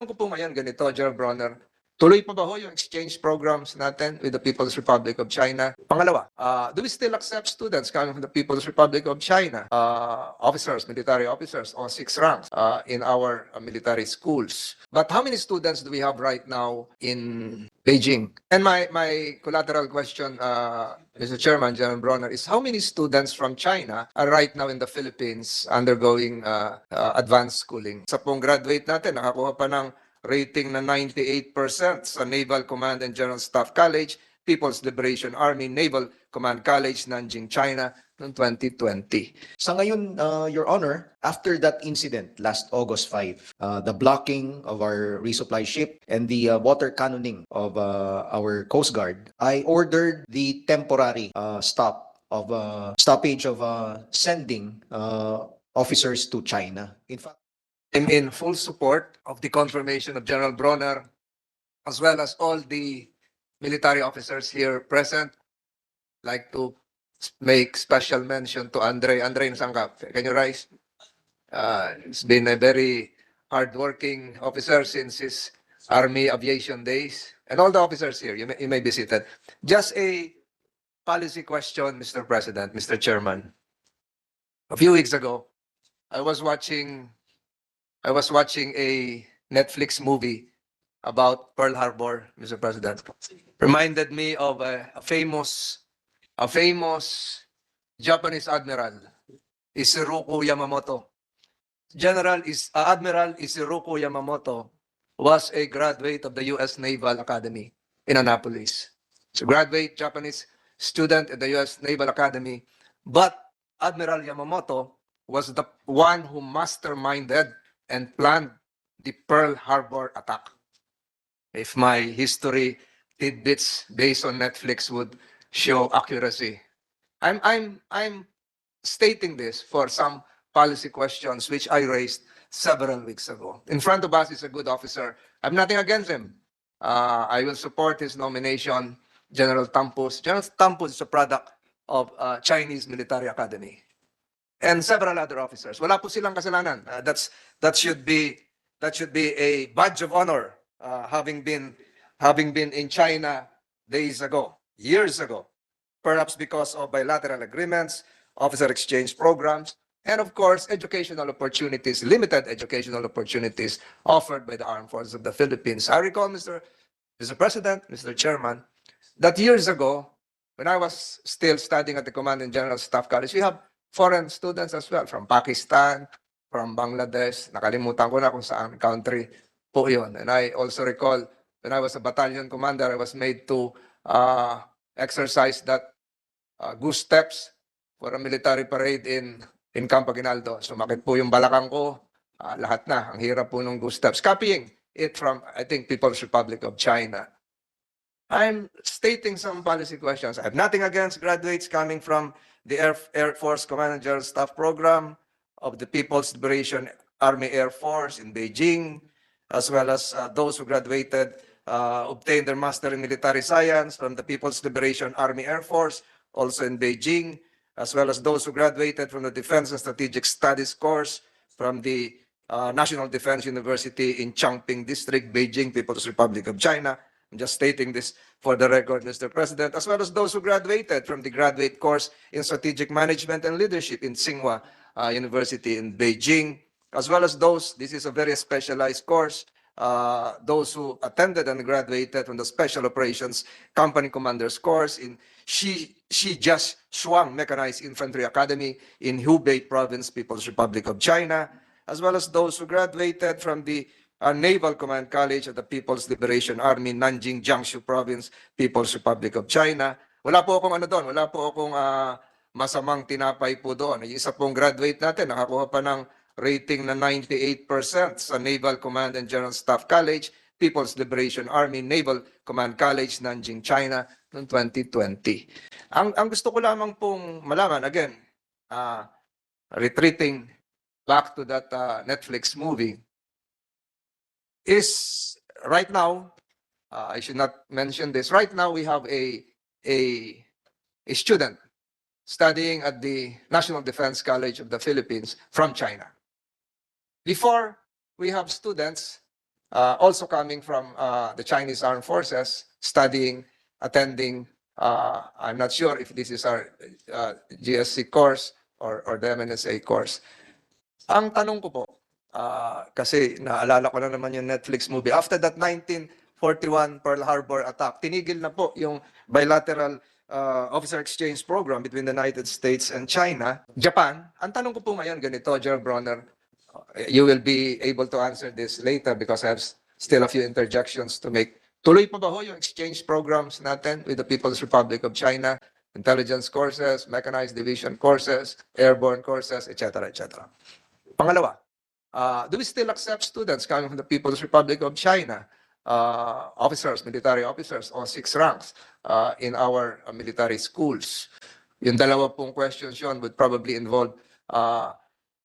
ko po ngayon ganito, General Brawner. Tuloy pa ba ho yung exchange programs natin with the People's Republic of China? Pangalawa, do we still accept students coming from the People's Republic of China, officers, military officers on 6 ranks in our military schools? But how many students do we have right now in Beijing? And my collateral question, Mr. Chairman, General Bronner, is how many students from China are right now in the Philippines undergoing advanced schooling? Sa pong graduate natin, nakakuha pa ng rating na 98% sa Naval Command and General Staff College, People's Liberation Army Naval Command College, Nanjing, China, noong 2020. Sa ngayon, Your Honor, after that incident last August 5, the blocking of our resupply ship and the water cannoning of our Coast Guard, I ordered the temporary stoppage of sending officers to China. In fact, I'm in full support of the confirmation of General Bronner, as well as all the military officers here present. Like to make special mention to Andre. Andre, nasaan ka? Can you rise? It's been a very hardworking officer since his Army aviation days. And all the officers here, you may be seated. Just a policy question, Mr. President, Mr. Chairman. A few weeks ago, I was watching a Netflix movie about Pearl Harbor, Mr. President. Reminded me of a famous Japanese admiral, Ishiroku Yamamoto. Admiral Ishiroku Yamamoto was a graduate of the U.S. Naval Academy in Annapolis. He's a graduate Japanese student at the U.S. Naval Academy, but Admiral Yamamoto was the one who masterminded and planned the Pearl Harbor attack. If my history tidbits based on Netflix would show accuracy. I'm stating this for some policy questions which I raised several weeks ago. In front of us is a good officer. I have nothing against him. I will support his nomination, General Tampus. General Tampus is a product of Chinese Military Academy. And several other officers. Wala po silang kasalanan. That should be a badge of honor, having been in China days ago, years ago, perhaps because of bilateral agreements, officer exchange programs, and of course, educational opportunities, limited educational opportunities offered by the Armed Forces of the Philippines. I recall, Mr. President, Mr. Chairman, that years ago, when I was still studying at the Command and General Staff College, we have foreign students as well, from Pakistan, from Bangladesh. Nakalimutan ko na kung saan country po yun. And I also recall, when I was a battalion commander, I was made to exercise that goose steps for a military parade in Campo Aguinaldo. Sumakit po yung balakang ko, lahat na. Ang hirap po ng goose steps. Copying it from, I think, People's Republic of China. I'm stating some policy questions. I have nothing against graduates coming from the Air Force Command and General Staff Program of the People's Liberation Army Air Force in Beijing, as well as those who graduated, obtained their Master in Military Science from the People's Liberation Army Air Force, also in Beijing, as well as those who graduated from the Defense and Strategic Studies course from the National Defense University in Changping District, Beijing, People's Republic of China. I'm just stating this for the record, Mr. President, as well as those who graduated from the graduate course in Strategic Management and Leadership in Tsinghua University in Beijing, as well as those, this is a very specialized course, those who attended and graduated from the Special Operations Company Commander's course in Shuang Mechanized Infantry Academy in Hubei Province, People's Republic of China, as well as those who graduated from the Naval Command College of the People's Liberation Army, Nanjing, Jiangsu Province, People's Republic of China. Wala po akong wala po akong masamang tinapay po doon. Yung isa pong graduate natin, nakakuha pa ng rating na 98% sa Naval Command and General Staff College, People's Liberation Army, Naval Command College, Nanjing, China, noong 2020. Ang gusto ko lamang pong malaman, again, retreating back to that Netflix movie, is right now, I should not mention this, right now we have a student studying at the National Defense College of the Philippines from China. Before, we have students also coming from the Chinese Armed Forces, studying, attending. I'm not sure if this is our GSC course or the MNSA course. Ang tanong ko po, kasi naalala ko na naman yung Netflix movie, after that 1941 Pearl Harbor attack, tinigil na po yung bilateral officer exchange program between the United States and China. Japan, ang tanong ko po ngayon ganito, General Brawner, you will be able to answer this later because I have still a few interjections to make. Tuloy pa ba ho yung exchange programs natin with the People's Republic of China, intelligence courses, mechanized division courses, airborne courses, etc., etc. Pangalawa, do we still accept students coming from the People's Republic of China, officers, military officers on 6 ranks in our military schools? Yung dalawa pong questions yun would probably involve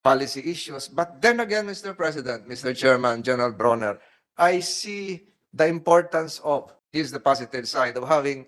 policy issues. But then again, Mr. President, Mr. Chairman, General Brawner, I see the importance of, here's the positive side of having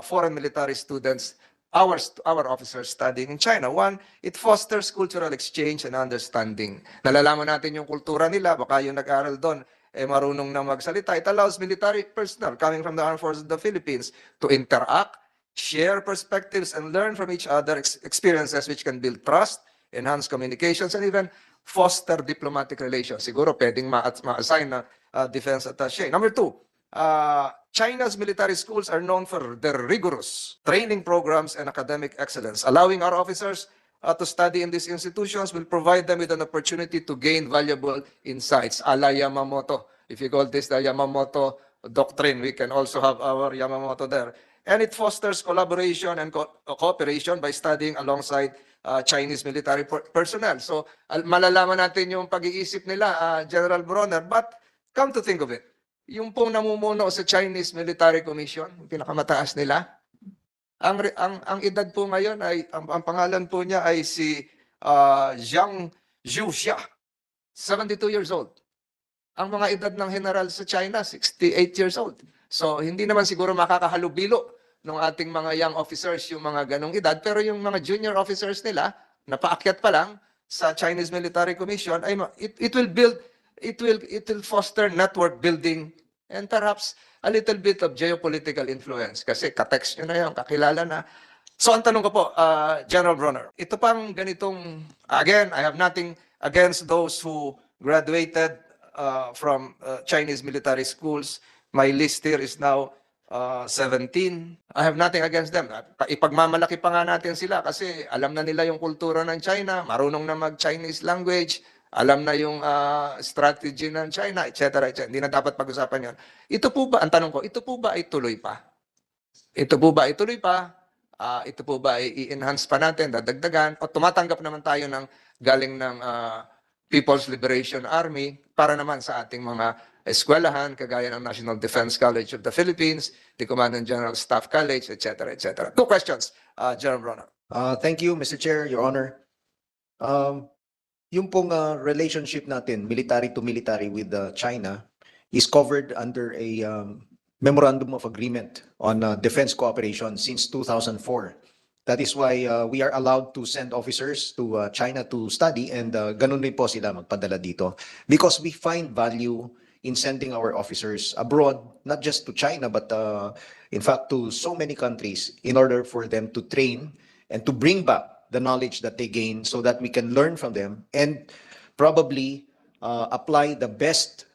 foreign military students, our officers studying in China. One, it fosters cultural exchange and understanding. Nalalaman natin yung kultura nila, baka yung nag-aaral doon, marunong na magsalita. It allows military personnel coming from the Armed Forces of the Philippines to interact, share perspectives, and learn from each other experiences which can build trust, enhance communications, and even foster diplomatic relations. Siguro pwedeng ma-assign na defense attaché. Number 2, China's military schools are known for their rigorous training programs and academic excellence. Allowing our officers to study in these institutions will provide them with an opportunity to gain valuable insights. A la Yamamoto. If you call this the Yamamoto doctrine, we can also have our Yamamoto there. And it fosters collaboration and cooperation by studying alongside Chinese military personnel. So, malalaman natin yung pag-iisip nila, General Brawner. But, come to think of it, yung pong namumuno sa Chinese Military Commission, yung pinakamataas nila, ang edad po ngayon ay, ang pangalan po niya ay si Zhang Zhuxia, 72 years old. Ang mga edad ng general sa China, 68 years old. So, hindi naman siguro makakahalubilo ng ating mga young officers yung mga ganong edad, pero yung mga junior officers nila, napaakyat pa lang sa Chinese Military Commission, ay it will foster network building and perhaps a little bit of geopolitical influence. Kasi katext nyo na yun, kakilala na. So ang tanong ko po, General Brawner, ito pang ganitong, again, I have nothing against those who graduated from Chinese military schools. My list here is now 17. I have nothing against them. Ipagmamalaki pa nga natin sila kasi alam na nila yung kultura ng China, marunong na mag-Chinese language, alam na yung strategy ng China, etc. Hindi na dapat pag-usapan yan. Ito po ba, ang tanong ko, ito po ba ay tuloy pa? Ito po ba ay tuloy pa? Ito po ba ay i-enhance pa natin, dadagdagan? O tumatanggap naman tayo ng galing ng People's Liberation Army para naman sa ating mga eskwelahan, kagaya ng National Defense College of the Philippines, the Commandant General Staff College, etc., etc. 2 questions, General Brawner. Thank you, Mr. Chair, Your Honor. Yung pong relationship natin, military to military with China, is covered under a Memorandum of Agreement on Defense Cooperation since 2004. That is why we are allowed to send officers to China to study, and ganun rin po sila magpadala dito. Because we find value in sending our officers abroad, not just to China, but in fact to so many countries, in order for them to train and to bring back the knowledge that they gain so that we can learn from them and probably apply the best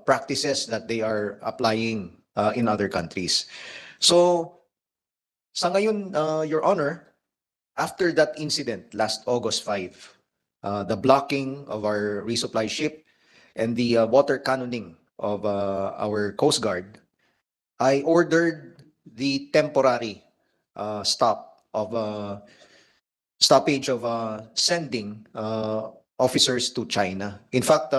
practices that they are applying in other countries. So, sa ngayon, Your Honor, after that incident last August 5, the blocking of our resupply ship and the water cannoning of our Coast Guard, I ordered the temporary stoppage of sending officers to China. In fact,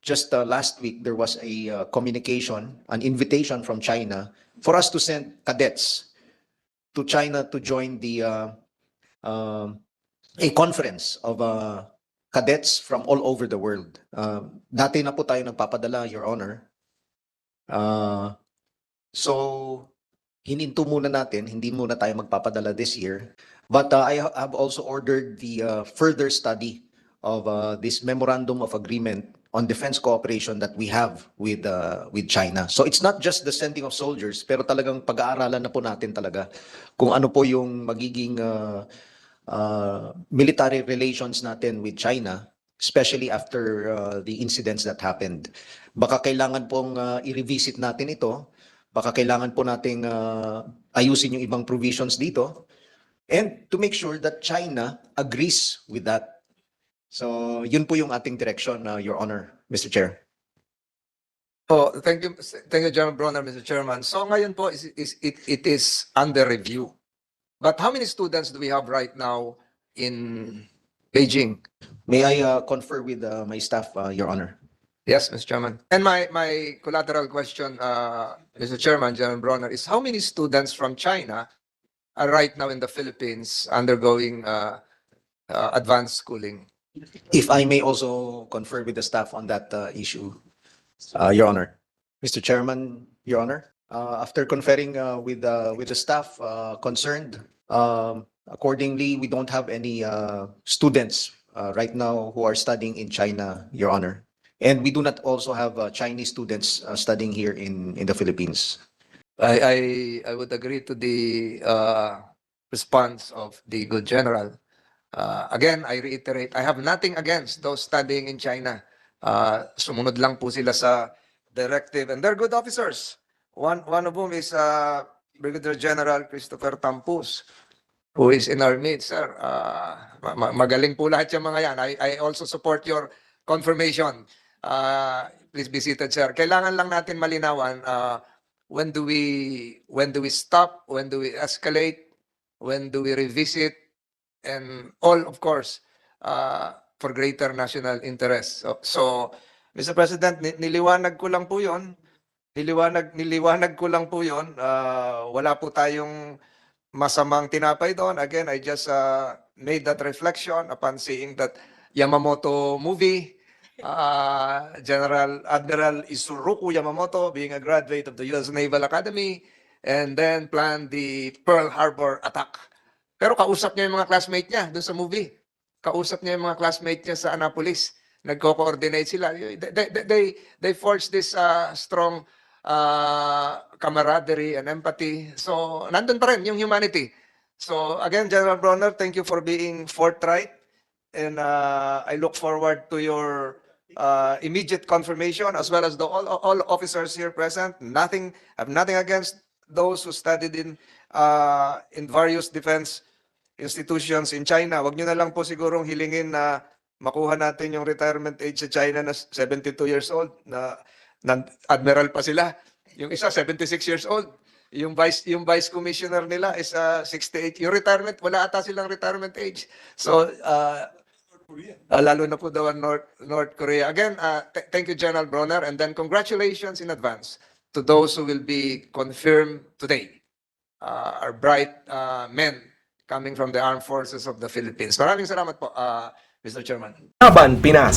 just last week, there was a communication, an invitation from China for us to send cadets to China to join a conference of cadets from all over the world. Dati na po tayo nagpapadala, Your Honor. So, hininto muna natin, hindi muna tayo magpapadala this year. But I have also ordered the further study of this Memorandum of Agreement on defense cooperation that we have with China. So it's not just the sending of soldiers, pero talagang pag-aaralan na po natin talaga kung ano po yung magiging military relations natin with China, especially after the incidents that happened. Baka kailangan pong i-revisit natin ito. Baka kailangan po nating ayusin yung ibang provisions dito. And to make sure that China agrees with that. So, yun po yung ating direction, Your Honor, Mr. Chair. Oh, thank you, General Brawner, Mr. Chairman. So ngayon po, it is under review. But how many students do we have right now in Beijing? May I confer with my staff, Your Honor? Yes, Mr. Chairman. And my collateral question, Mr. Chairman, General Brawner, is how many students from China are right now in the Philippines undergoing advanced schooling? If I may also confer with the staff on that issue, Your Honor. Mr. Chairman, Your Honor, after conferring with the staff concerned, accordingly, we don't have any students right now who are studying in China, Your Honor. And we do not also have Chinese students studying here in the Philippines. I would agree to the response of the good general. Again, I reiterate, I have nothing against those studying in China. Sumunod lang po sila sa directive, and they're good officers. One of whom is Brigadier General Christopher Tampus, who is in our midst, sir. Magaling po lahat yung mga yan. I also support your confirmation. Please be seated, sir. Kailangan lang natin malinawan, when do we stop, when do we escalate, when do we revisit, and all, of course, for greater national interest. So Mr. President, niliwanag ko lang po yun. Niliwanag ko lang po yun. Wala po tayong masamang tinapay doon. Again, I just made that reflection upon seeing that Yamamoto movie. General Admiral Isuruku Yamamoto, being a graduate of the U.S. Naval Academy, and then planned the Pearl Harbor attack. Pero kausap niya yung mga classmate niya doon sa movie. Kausap niya yung mga classmate niya sa Annapolis. Nagko-coordinate sila. They forged this strong camaraderie and empathy. So, nandun pa rin yung humanity. So, again, General Brawner, thank you for being forthright. And I look forward to your immediate confirmation, as well as all officers here present. I have nothing against those who studied in various defense institutions in China. Wag nyo na lang po sigurong hilingin na makuha natin yung retirement age sa China na 72 years old, na admiral pa sila. Yung isa 76 years old. Yung vice commissioner nila is 68. Yung retirement, wala ata silang retirement age. So lalo na po daw ang North Korea. Again, thank you, General Brawner, and then congratulations in advance to those who will be confirmed today. Our bright men coming from the armed forces of the Philippines. Maraming salamat po, Mr. Chairman. Laban Pinas.